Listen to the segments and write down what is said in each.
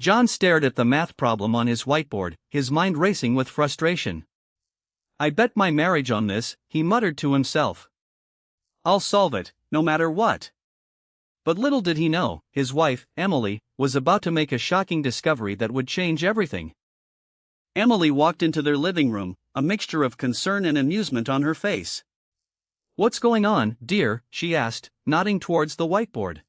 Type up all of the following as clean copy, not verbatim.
John stared at the math problem on his whiteboard, his mind racing with frustration. "I bet my marriage on this," he muttered to himself. "I'll solve it, no matter what." But little did he know, his wife, Emily, was about to make a shocking discovery that would change everything. Emily walked into their living room, a mixture of concern and amusement on her face. "What's going on, dear?" she asked, nodding towards the whiteboard.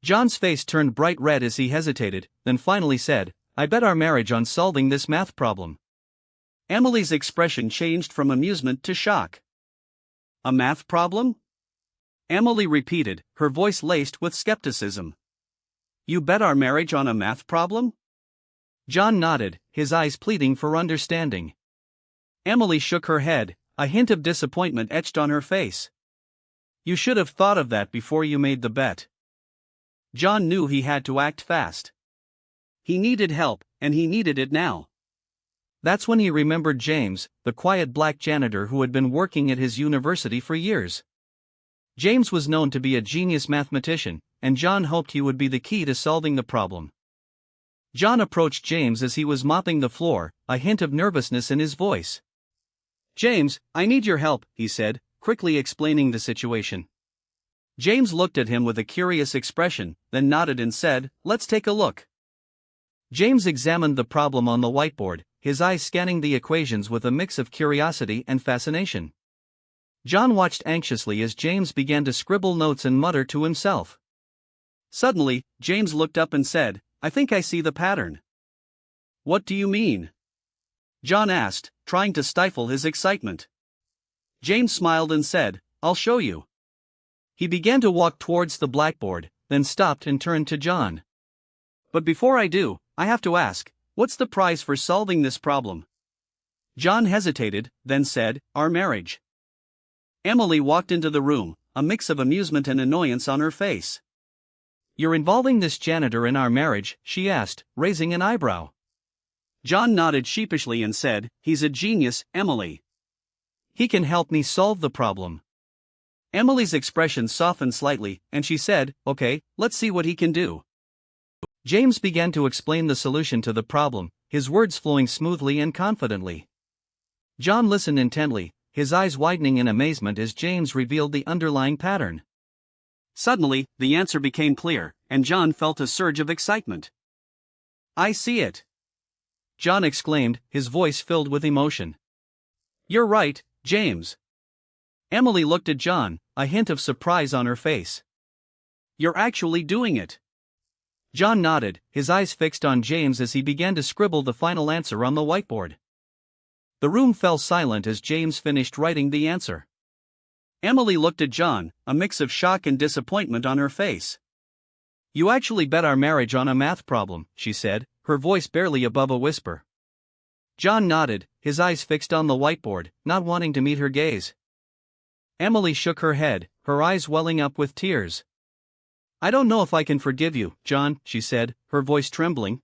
John's face turned bright red as he hesitated, then finally said, "I bet our marriage on solving this math problem." Emily's expression changed from amusement to shock. "A math problem?" Emily repeated, her voice laced with skepticism. "You bet our marriage on a math problem?" John nodded, his eyes pleading for understanding. Emily shook her head, a hint of disappointment etched on her face. "You should have thought of that before you made the bet." John knew he had to act fast. He needed help, and he needed it now. That's when he remembered James, the quiet black janitor who had been working at his university for years. James was known to be a genius mathematician, and John hoped he would be the key to solving the problem. John approached James as he was mopping the floor, a hint of nervousness in his voice. "James, I need your help," he said, quickly explaining the situation. James looked at him with a curious expression, then nodded and said, "Let's take a look." James examined the problem on the whiteboard, his eyes scanning the equations with a mix of curiosity and fascination. John watched anxiously as James began to scribble notes and mutter to himself. Suddenly, James looked up and said, "I think I see the pattern." "What do you mean?" John asked, trying to stifle his excitement. James smiled and said, "I'll show you." He began to walk towards the blackboard, then stopped and turned to John. "But before I do, I have to ask, what's the prize for solving this problem?" John hesitated, then said, "Our marriage." Emily walked into the room, a mix of amusement and annoyance on her face. "You're involving this janitor in our marriage?" she asked, raising an eyebrow. John nodded sheepishly and said, "He's a genius, Emily. He can help me solve the problem." Emily's expression softened slightly, and she said, "Okay, let's see what he can do." James began to explain the solution to the problem, his words flowing smoothly and confidently. John listened intently, his eyes widening in amazement as James revealed the underlying pattern. Suddenly, the answer became clear, and John felt a surge of excitement. "I see it!" John exclaimed, his voice filled with emotion. "You're right, James." Emily looked at John, a hint of surprise on her face. "You're actually doing it." John nodded, his eyes fixed on James as he began to scribble the final answer on the whiteboard. The room fell silent as James finished writing the answer. Emily looked at John, a mix of shock and disappointment on her face. "You actually bet our marriage on a math problem," she said, her voice barely above a whisper. John nodded, his eyes fixed on the whiteboard, not wanting to meet her gaze. Emily shook her head, her eyes welling up with tears. "I don't know if I can forgive you, John," she said, her voice trembling.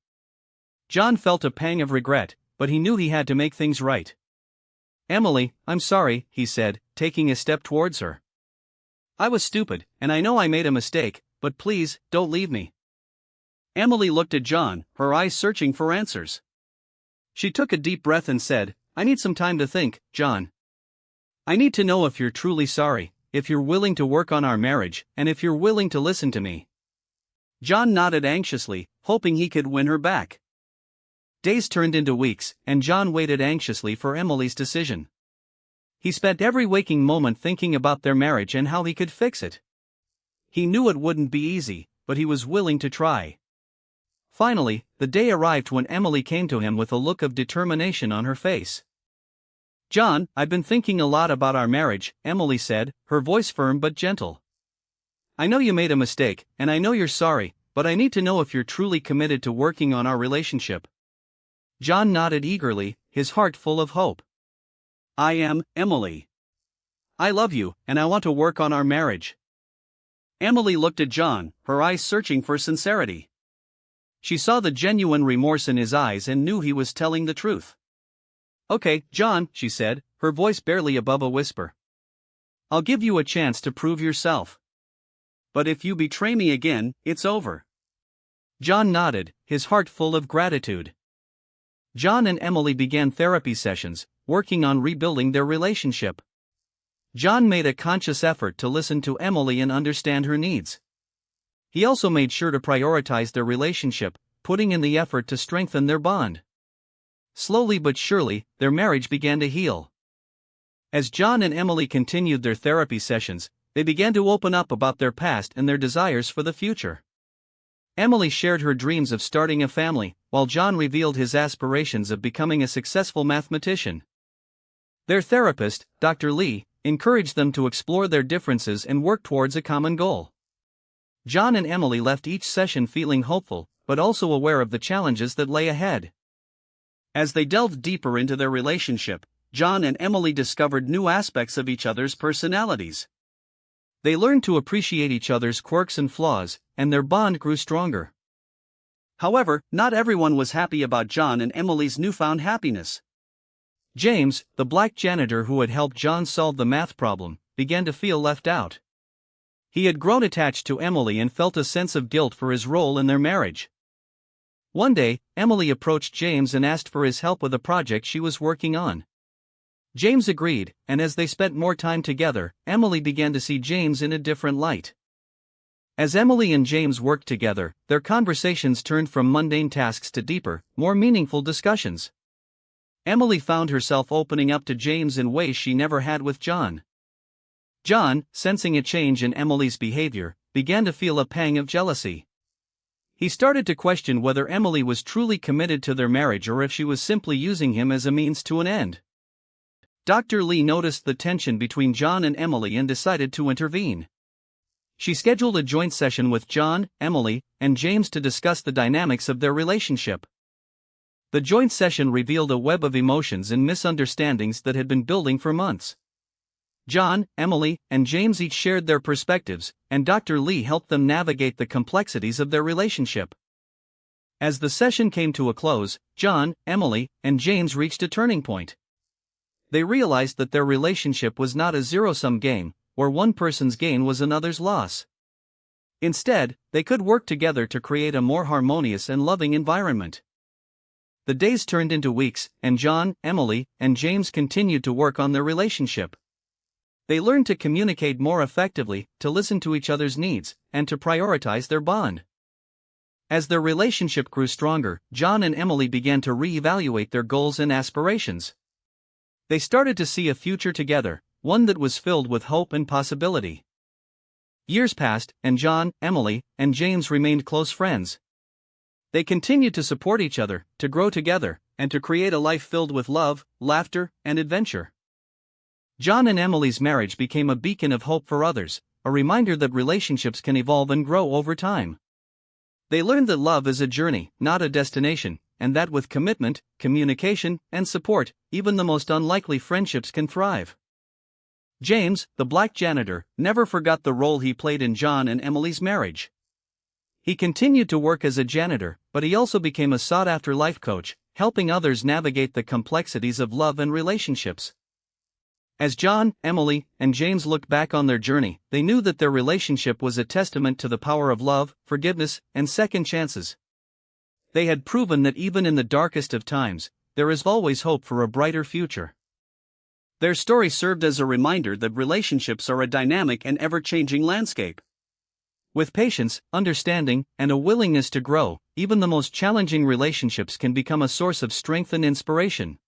John felt a pang of regret, but he knew he had to make things right. "Emily, I'm sorry," he said, taking a step towards her. "I was stupid, and I know I made a mistake, but please, don't leave me." Emily looked at John, her eyes searching for answers. She took a deep breath and said, "I need some time to think, John. I need to know if you're truly sorry, if you're willing to work on our marriage, and if you're willing to listen to me." John nodded anxiously, hoping he could win her back. Days turned into weeks, and John waited anxiously for Emily's decision. He spent every waking moment thinking about their marriage and how he could fix it. He knew it wouldn't be easy, but he was willing to try. Finally, the day arrived when Emily came to him with a look of determination on her face. "John, I've been thinking a lot about our marriage," Emily said, her voice firm but gentle. "I know you made a mistake, and I know you're sorry, but I need to know if you're truly committed to working on our relationship." John nodded eagerly, his heart full of hope. "I am, Emily. I love you, and I want to work on our marriage." Emily looked at John, her eyes searching for sincerity. She saw the genuine remorse in his eyes and knew he was telling the truth. "Okay, John," she said, her voice barely above a whisper. "I'll give you a chance to prove yourself. But if you betray me again, it's over." John nodded, his heart full of gratitude. John and Emily began therapy sessions, working on rebuilding their relationship. John made a conscious effort to listen to Emily and understand her needs. He also made sure to prioritize their relationship, putting in the effort to strengthen their bond. Slowly but surely, their marriage began to heal. As John and Emily continued their therapy sessions, they began to open up about their past and their desires for the future. Emily shared her dreams of starting a family, while John revealed his aspirations of becoming a successful mathematician. Their therapist, Dr. Lee, encouraged them to explore their differences and work towards a common goal. John and Emily left each session feeling hopeful, but also aware of the challenges that lay ahead. As they delved deeper into their relationship, John and Emily discovered new aspects of each other's personalities. They learned to appreciate each other's quirks and flaws, and their bond grew stronger. However, not everyone was happy about John and Emily's newfound happiness. James, the black janitor who had helped John solve the math problem, began to feel left out. He had grown attached to Emily and felt a sense of guilt for his role in their marriage. One day, Emily approached James and asked for his help with a project she was working on. James agreed, and as they spent more time together, Emily began to see James in a different light. As Emily and James worked together, their conversations turned from mundane tasks to deeper, more meaningful discussions. Emily found herself opening up to James in ways she never had with John. John, sensing a change in Emily's behavior, began to feel a pang of jealousy. He started to question whether Emily was truly committed to their marriage or if she was simply using him as a means to an end. Dr. Lee noticed the tension between John and Emily and decided to intervene. She scheduled a joint session with John, Emily, and James to discuss the dynamics of their relationship. The joint session revealed a web of emotions and misunderstandings that had been building for months. John, Emily, and James each shared their perspectives, and Dr. Lee helped them navigate the complexities of their relationship. As the session came to a close, John, Emily, and James reached a turning point. They realized that their relationship was not a zero-sum game, where one person's gain was another's loss. Instead, they could work together to create a more harmonious and loving environment. The days turned into weeks, and John, Emily, and James continued to work on their relationship. They learned to communicate more effectively, to listen to each other's needs, and to prioritize their bond. As their relationship grew stronger, John and Emily began to re-evaluate their goals and aspirations. They started to see a future together, one that was filled with hope and possibility. Years passed, and John, Emily, and James remained close friends. They continued to support each other, to grow together, and to create a life filled with love, laughter, and adventure. John and Emily's marriage became a beacon of hope for others, a reminder that relationships can evolve and grow over time. They learned that love is a journey, not a destination, and that with commitment, communication, and support, even the most unlikely friendships can thrive. James, the black janitor, never forgot the role he played in John and Emily's marriage. He continued to work as a janitor, but he also became a sought-after life coach, helping others navigate the complexities of love and relationships. As John, Emily, and James looked back on their journey, they knew that their relationship was a testament to the power of love, forgiveness, and second chances. They had proven that even in the darkest of times, there is always hope for a brighter future. Their story served as a reminder that relationships are a dynamic and ever-changing landscape. With patience, understanding, and a willingness to grow, even the most challenging relationships can become a source of strength and inspiration.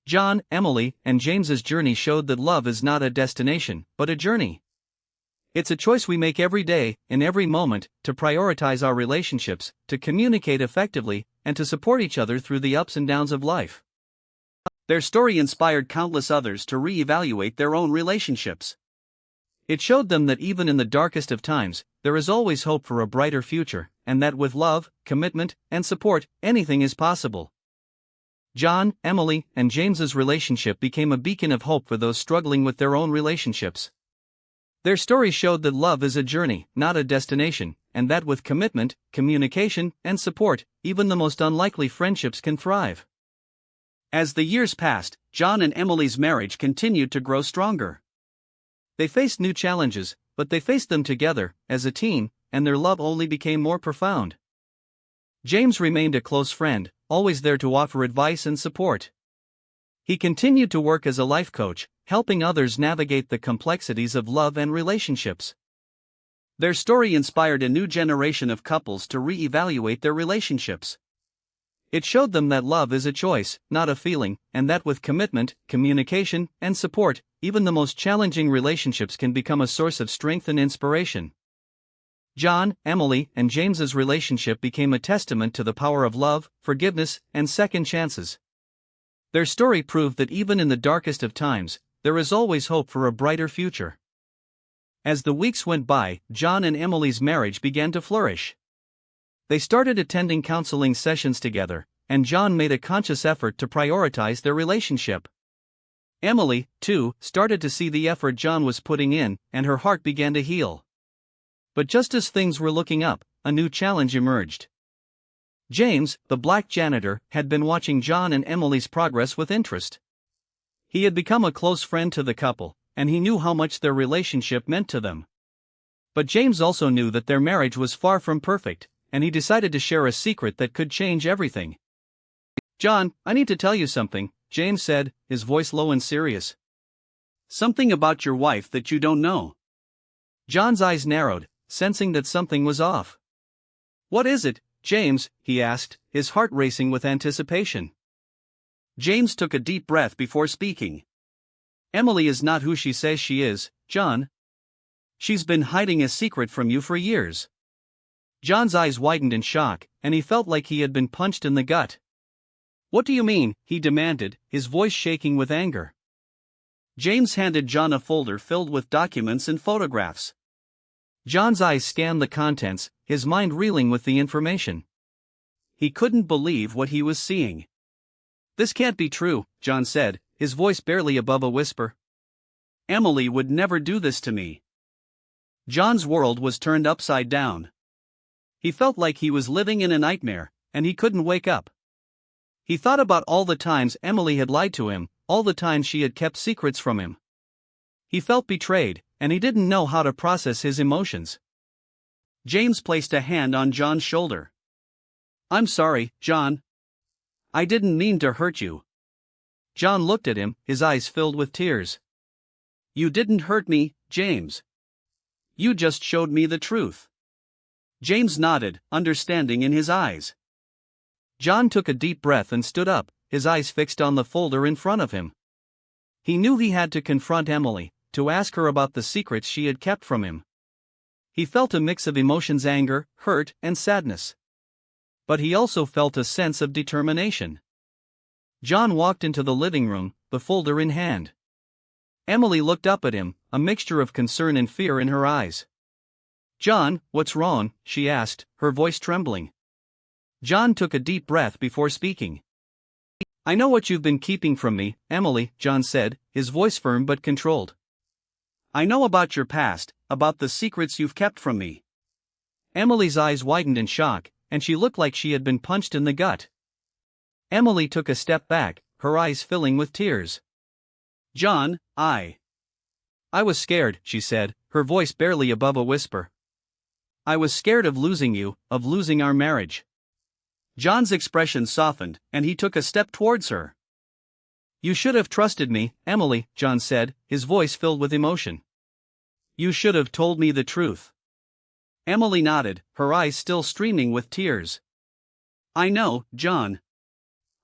John, Emily, and James's journey showed that love is not a destination, but a journey. It's a choice we make every day, in every moment, to prioritize our relationships, to communicate effectively, and to support each other through the ups and downs of life. Their story inspired countless others to re-evaluate their own relationships. It showed them that even in the darkest of times, there is always hope for a brighter future, and that with love, commitment, and support, anything is possible. John, Emily, and James's relationship became a beacon of hope for those struggling with their own relationships. Their story showed that love is a journey, not a destination, and that with commitment, communication, and support, even the most unlikely friendships can thrive. As the years passed, John and Emily's marriage continued to grow stronger. They faced new challenges, but they faced them together, as a team, and their love only became more profound. James remained a close friend, always there to offer advice and support. He continued to work as a life coach, helping others navigate the complexities of love and relationships. Their story inspired a new generation of couples to re-evaluate their relationships. It showed them that love is a choice, not a feeling, and that with commitment, communication, and support, even the most challenging relationships can become a source of strength and inspiration. John, Emily, and James's relationship became a testament to the power of love, forgiveness, and second chances. Their story proved that even in the darkest of times, there is always hope for a brighter future. As the weeks went by, John and Emily's marriage began to flourish. They started attending counseling sessions together, and John made a conscious effort to prioritize their relationship. Emily, too, started to see the effort John was putting in, and her heart began to heal. But just as things were looking up, a new challenge emerged. James, the black janitor, had been watching John and Emily's progress with interest. He had become a close friend to the couple, and he knew how much their relationship meant to them. But James also knew that their marriage was far from perfect, and he decided to share a secret that could change everything. "John, I need to tell you something," James said, his voice low and serious. "Something about your wife that you don't know." John's eyes narrowed, sensing that something was off. "What is it, James?" he asked, his heart racing with anticipation. James took a deep breath before speaking. "Emily is not who she says she is, John. She's been hiding a secret from you for years." John's eyes widened in shock, and he felt like he had been punched in the gut. "What do you mean?" he demanded, his voice shaking with anger. James handed John a folder filled with documents and photographs. John's eyes scanned the contents, his mind reeling with the information. He couldn't believe what he was seeing. "This can't be true," John said, his voice barely above a whisper. "Emily would never do this to me." John's world was turned upside down. He felt like he was living in a nightmare, and he couldn't wake up. He thought about all the times Emily had lied to him, all the times she had kept secrets from him. He felt betrayed, and he didn't know how to process his emotions. James placed a hand on John's shoulder. "I'm sorry, John. I didn't mean to hurt you." John looked at him, his eyes filled with tears. "You didn't hurt me, James. You just showed me the truth." James nodded, understanding in his eyes. John took a deep breath and stood up, his eyes fixed on the folder in front of him. He knew he had to confront Emily, to ask her about the secrets she had kept from him. He felt a mix of emotions: anger, hurt, and sadness. But he also felt a sense of determination. John walked into the living room, the folder in hand. Emily looked up at him, a mixture of concern and fear in her eyes. "John, what's wrong?" she asked, her voice trembling. John took a deep breath before speaking. "I know what you've been keeping from me, Emily," John said, his voice firm but controlled. "I know about your past, about the secrets you've kept from me." Emily's eyes widened in shock, and she looked like she had been punched in the gut. Emily took a step back, her eyes filling with tears. "John, I was scared," she said, her voice barely above a whisper. "I was scared of losing you, of losing our marriage." John's expression softened, and he took a step towards her. "You should have trusted me, Emily," John said, his voice filled with emotion. "You should have told me the truth." Emily nodded, her eyes still streaming with tears. "I know, John.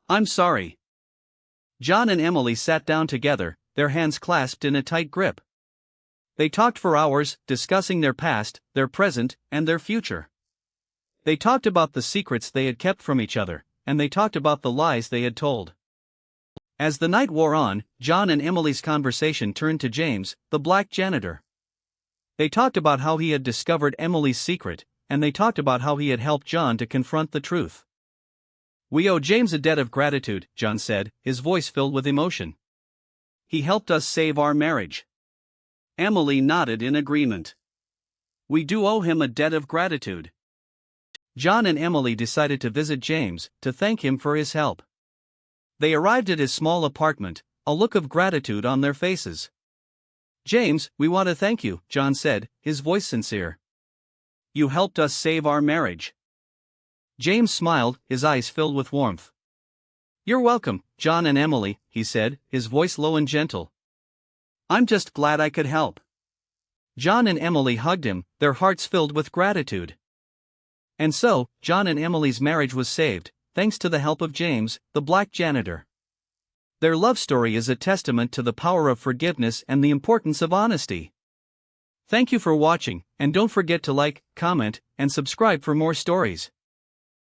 I'm sorry." John and Emily sat down together, their hands clasped in a tight grip. They talked for hours, discussing their past, their present, and their future. They talked about the secrets they had kept from each other, and they talked about the lies they had told. As the night wore on, John and Emily's conversation turned to James, the black janitor. They talked about how he had discovered Emily's secret, and they talked about how he had helped John to confront the truth. "We owe James a debt of gratitude," John said, his voice filled with emotion. "He helped us save our marriage." Emily nodded in agreement. "We do owe him a debt of gratitude." John and Emily decided to visit James, to thank him for his help. They arrived at his small apartment, a look of gratitude on their faces. "James, we want to thank you," John said, his voice sincere. "You helped us save our marriage." James smiled, his eyes filled with warmth. "You're welcome, John and Emily," he said, his voice low and gentle. "I'm just glad I could help." John and Emily hugged him, their hearts filled with gratitude. And so, John and Emily's marriage was saved, thanks to the help of James, the black janitor. Their love story is a testament to the power of forgiveness and the importance of honesty. Thank you for watching, and don't forget to like, comment, and subscribe for more stories.